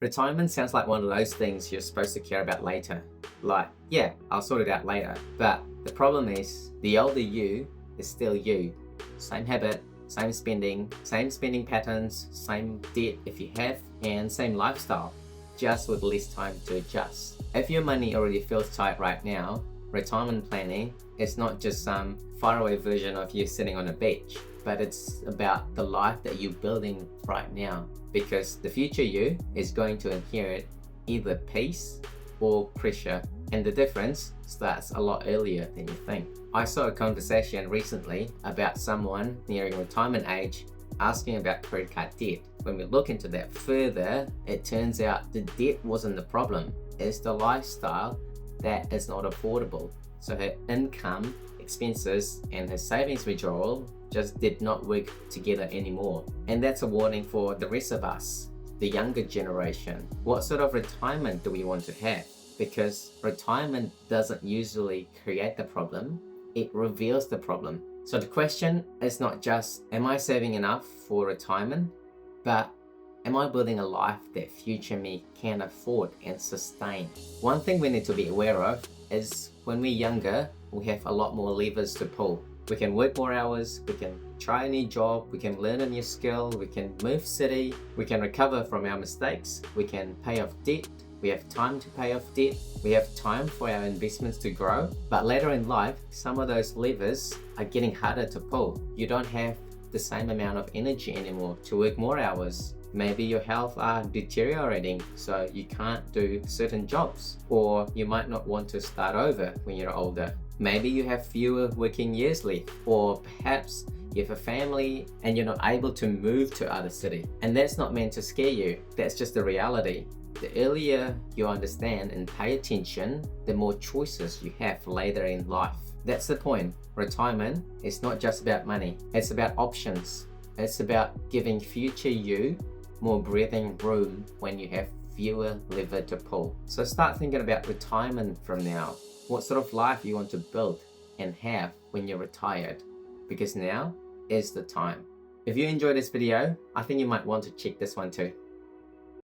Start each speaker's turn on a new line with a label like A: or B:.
A: Retirement sounds like one of those things you're supposed to care about later. Like, yeah, I'll sort it out later. But the problem is, the older you is still you. Same habit, same spending patterns, same debt if you have, and same lifestyle, just with less time to adjust. If your money already feels tight right now, retirement planning is not just some faraway version of you sitting on a beach, but it's about the life that you're building right now. Because the future you is going to inherit either peace or pressure, and the difference starts a lot earlier than you think. I saw a conversation recently about someone nearing retirement age asking about credit card debt. When we look into that further, it turns out the debt wasn't the problem, it's the lifestyle that is not affordable. So her income, expenses, and her savings withdrawal just did not work together anymore. And that's a warning for the rest of us, the younger generation. What sort of retirement do we want to have? Because retirement doesn't usually create the problem, it reveals the problem. So the question is not just, am I saving enough for retirement? But am I building a life that future me can afford and sustain? One thing we need to be aware of is when we're younger, we have a lot more levers to pull. We can work more hours, we can try a new job, we can learn a new skill, we can move city, we can recover from our mistakes, we can pay off debt, we have time to pay off debt, we have time for our investments to grow. But later in life, some of those levers are getting harder to pull. You don't have the same amount of energy anymore to work more hours. Maybe your health are deteriorating, so you can't do certain jobs, or you might not want to start over when you're older. Maybe you have fewer working years left, or perhaps you have a family and you're not able to move to other city. And that's not meant to scare you, that's just the reality. The earlier you understand and pay attention, the more choices you have later in life. That's the point. Retirement is not just about money, it's about options. It's about giving future you more breathing room when you have fewer lever to pull. So start thinking about retirement from now. What sort of life you want to build and have when you're retired, because now is the time. If you enjoyed this video, I think you might want to check this one too.